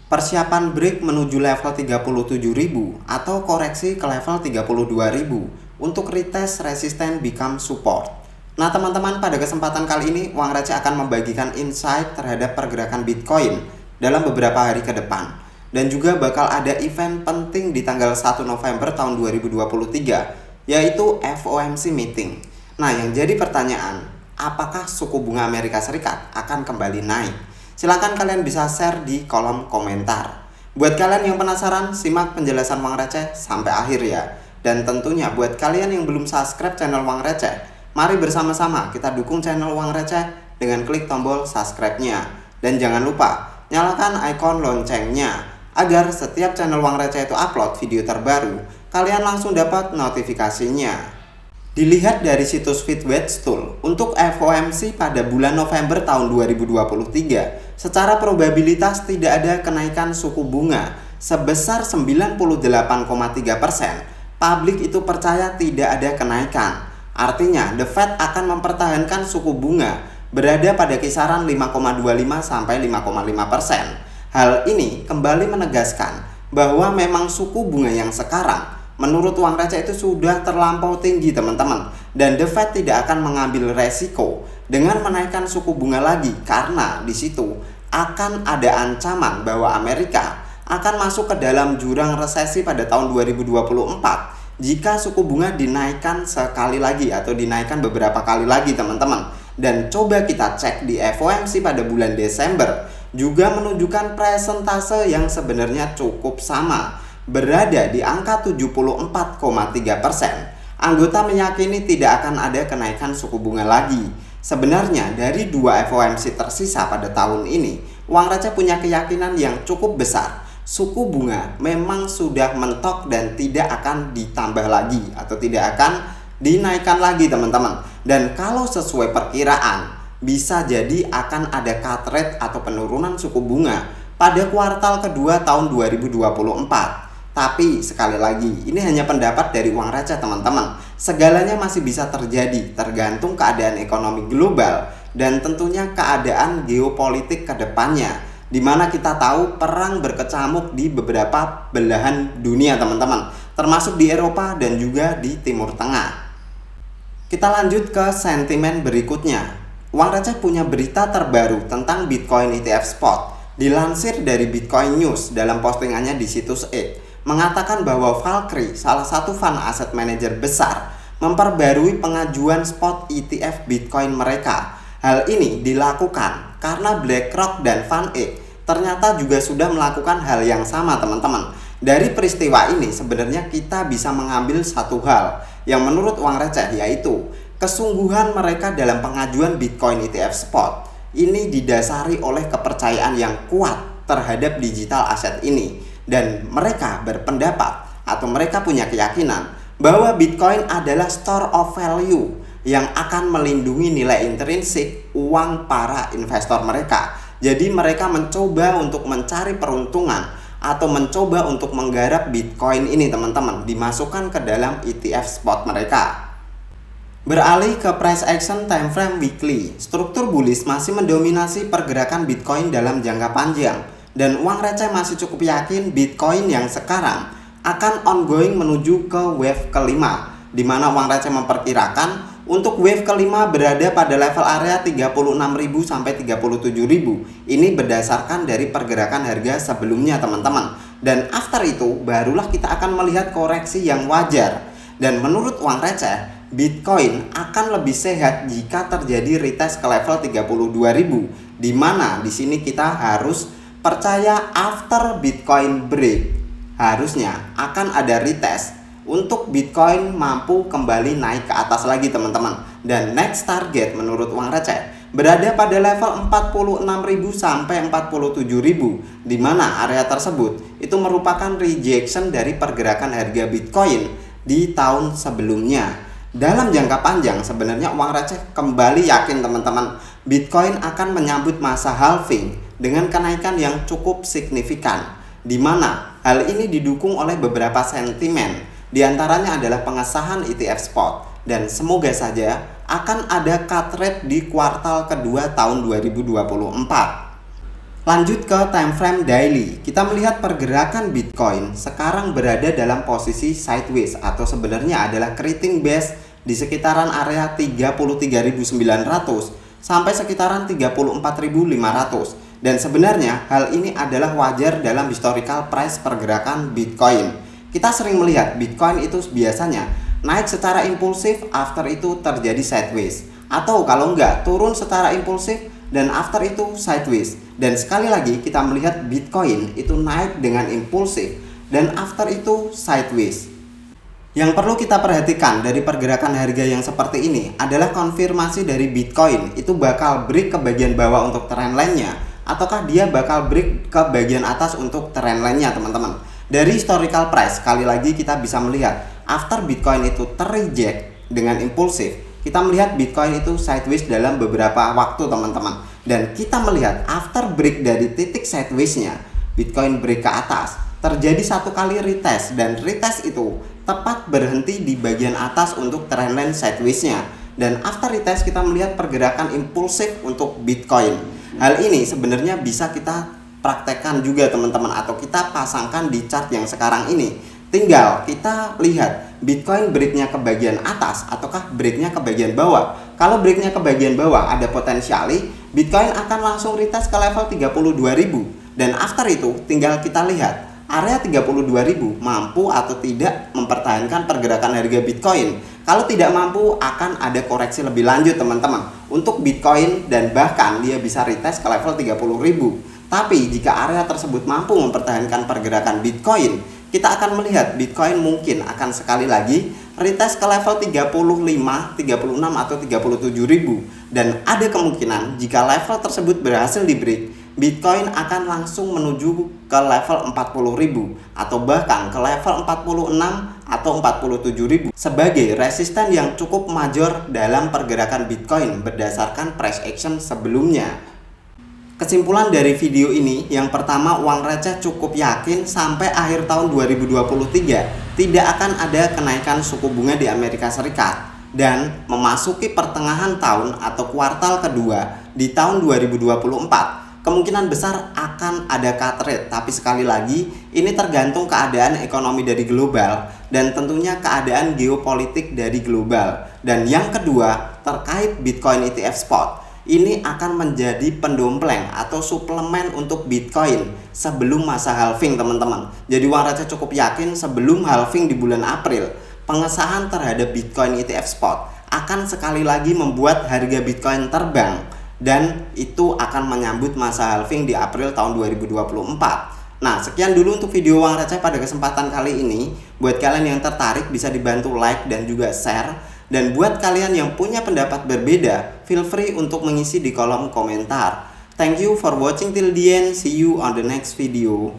Persiapan break menuju level 37.000 atau koreksi ke level 32.000 untuk retest resisten become support. Nah teman-teman, pada kesempatan kali ini Uang Receh akan membagikan insight terhadap pergerakan Bitcoin dalam beberapa hari ke depan. Dan juga bakal ada event penting di tanggal 1 November tahun 2023, yaitu FOMC meeting. Nah yang jadi pertanyaan, apakah suku bunga Amerika Serikat akan kembali naik? Silahkan kalian bisa share di kolom komentar. Buat kalian yang penasaran, simak penjelasan Uang Receh sampai akhir ya. Dan tentunya buat kalian yang belum subscribe channel Uang Receh, mari bersama-sama kita dukung channel Uang Receh dengan klik tombol subscribe-nya. Dan jangan lupa, nyalakan ikon loncengnya, agar setiap channel Uang Receh itu upload video terbaru, kalian langsung dapat notifikasinya. Dilihat dari situs FitWedStool, untuk FOMC pada bulan November tahun 2023, secara probabilitas tidak ada kenaikan suku bunga sebesar 98,3%. Publik itu percaya tidak ada kenaikan. Artinya, The Fed akan mempertahankan suku bunga berada pada kisaran 5,25 sampai 5,5%. Hal ini kembali menegaskan bahwa memang suku bunga yang sekarang menurut Uang Receh itu sudah terlampau tinggi teman-teman, dan The Fed tidak akan mengambil resiko dengan menaikkan suku bunga lagi karena di situ akan ada ancaman bahwa Amerika akan masuk ke dalam jurang resesi pada tahun 2024 jika suku bunga dinaikkan sekali lagi atau dinaikkan beberapa kali lagi teman-teman. Dan coba kita cek di FOMC pada bulan Desember juga menunjukkan presentase yang sebenarnya cukup sama, berada di angka 74,3%. Anggota meyakini tidak akan ada kenaikan suku bunga lagi. Sebenarnya dari dua FOMC tersisa pada tahun ini, Uang Receh punya keyakinan yang cukup besar. Suku bunga memang sudah mentok dan tidak akan ditambah lagi atau tidak akan dinaikkan lagi teman-teman. Dan kalau sesuai perkiraan, bisa jadi akan ada cut rate atau penurunan suku bunga pada kuartal kedua tahun 2024. Tapi sekali lagi, ini hanya pendapat dari Uang Receh teman-teman. Segalanya masih bisa terjadi, tergantung keadaan ekonomi global dan tentunya keadaan geopolitik ke depannya, di mana kita tahu perang berkecamuk di beberapa belahan dunia teman-teman, termasuk di Eropa dan juga di Timur Tengah. Kita lanjut ke sentimen berikutnya. Uang Receh punya berita terbaru tentang Bitcoin ETF Spot. Dilansir dari Bitcoin News dalam postingannya di situs X, mengatakan bahwa Valkyrie, salah satu fund asset manager besar, memperbarui pengajuan spot ETF Bitcoin mereka. Hal ini dilakukan karena BlackRock dan VanEck ternyata juga sudah melakukan hal yang sama teman-teman. Dari peristiwa ini sebenarnya kita bisa mengambil satu hal yang menurut Uang Receh, yaitu kesungguhan mereka dalam pengajuan Bitcoin ETF Spot. Ini didasari oleh kepercayaan yang kuat terhadap digital aset ini. Dan mereka berpendapat atau mereka punya keyakinan bahwa Bitcoin adalah store of value yang akan melindungi nilai intrinsik uang para investor mereka. Jadi mereka mencoba untuk mencari peruntungan atau mencoba untuk menggarap Bitcoin ini teman-teman, dimasukkan ke dalam ETF spot mereka. Beralih ke price action time frame weekly, struktur bullish masih mendominasi pergerakan Bitcoin dalam jangka panjang. Dan Uang Receh masih cukup yakin Bitcoin yang sekarang akan ongoing menuju ke wave kelima, di mana Uang Receh memperkirakan untuk wave kelima berada pada level area 36.000 sampai 37.000. Ini berdasarkan dari pergerakan harga sebelumnya teman-teman. Dan after itu barulah kita akan melihat koreksi yang wajar. Dan menurut Uang Receh, Bitcoin akan lebih sehat jika terjadi retest ke level 32.000, di mana di sini kita harus percaya after Bitcoin break harusnya akan ada retest untuk Bitcoin mampu kembali naik ke atas lagi teman-teman. Dan next target menurut Uang Receh berada pada level 46.000 sampai 47.000, di mana area tersebut itu merupakan rejection dari pergerakan harga Bitcoin di tahun sebelumnya. Dalam jangka panjang sebenarnya Uang Receh kembali yakin teman-teman, Bitcoin akan menyambut masa halving dengan kenaikan yang cukup signifikan, di mana hal ini didukung oleh beberapa sentimen. Di antaranya adalah pengesahan ETF spot, dan semoga saja akan ada cut rate di kuartal kedua tahun 2024. Lanjut ke time frame daily, kita melihat pergerakan Bitcoin sekarang berada dalam posisi sideways atau sebenarnya adalah creating base di sekitaran area 33.900 sampai sekitaran 34.500. Dan sebenarnya hal ini adalah wajar dalam historical price pergerakan Bitcoin. Kita sering melihat Bitcoin itu biasanya naik secara impulsif, after itu terjadi sideways, atau kalau enggak turun secara impulsif dan after itu sideways. Dan sekali lagi kita melihat Bitcoin itu naik dengan impulsif dan after itu sideways. Yang perlu kita perhatikan dari pergerakan harga yang seperti ini adalah konfirmasi dari Bitcoin itu bakal break ke bagian bawah untuk trendline-nya, ataukah dia bakal break ke bagian atas untuk trendline-nya, teman-teman. Dari historical price, sekali lagi kita bisa melihat after Bitcoin itu terreject dengan impulsif, kita melihat Bitcoin itu sideways dalam beberapa waktu, teman-teman. Dan kita melihat after break dari titik sideways-nya, Bitcoin break ke atas, terjadi satu kali retest, dan retest itu tepat berhenti di bagian atas untuk trendline sideways-nya. Dan after retest kita melihat pergerakan impulsif untuk Bitcoin. Hal ini sebenarnya bisa kita praktekkan juga, teman-teman, atau kita pasangkan di chart yang sekarang ini. Tinggal kita lihat Bitcoin breaknya ke bagian atas ataukah breaknya ke bagian bawah. Kalau breaknya ke bagian bawah, ada potensiali Bitcoin akan langsung retest ke level 32.000. Dan after itu tinggal kita lihat area 32.000 mampu atau tidak mempertahankan pergerakan harga Bitcoin. Kalau tidak mampu, akan ada koreksi lebih lanjut, teman-teman, untuk Bitcoin, dan bahkan dia bisa retest ke level 30.000. Tapi jika area tersebut mampu mempertahankan pergerakan Bitcoin, kita akan melihat Bitcoin mungkin akan sekali lagi retest ke level 35, 36 atau 37.000. Dan ada kemungkinan jika level tersebut berhasil di break, Bitcoin akan langsung menuju ke level 40.000 atau bahkan ke level 46 atau 47.000 sebagai resisten yang cukup major dalam pergerakan Bitcoin berdasarkan price action sebelumnya. Kesimpulan dari video ini, yang pertama, uang receh cukup yakin sampai akhir tahun 2023 tidak akan ada kenaikan suku bunga di Amerika Serikat, dan memasuki pertengahan tahun atau kuartal kedua di tahun 2024 kemungkinan besar akan ada cut rate. Tapi sekali lagi ini tergantung keadaan ekonomi dari global dan tentunya keadaan geopolitik dari global. Dan yang kedua, terkait Bitcoin ETF spot, ini akan menjadi pendompleng atau suplemen untuk Bitcoin sebelum masa halving, teman-teman. Jadi uang receh cukup yakin sebelum halving di bulan April, pengesahan terhadap Bitcoin ETF spot akan sekali lagi membuat harga Bitcoin terbang, dan itu akan menyambut masa halving di April tahun 2024. Nah, sekian dulu untuk video uang receh pada kesempatan kali ini. Buat kalian yang tertarik bisa dibantu like dan juga share. Dan buat kalian yang punya pendapat berbeda, feel free untuk mengisi di kolom komentar. Thank you for watching till the end. See you on the next video.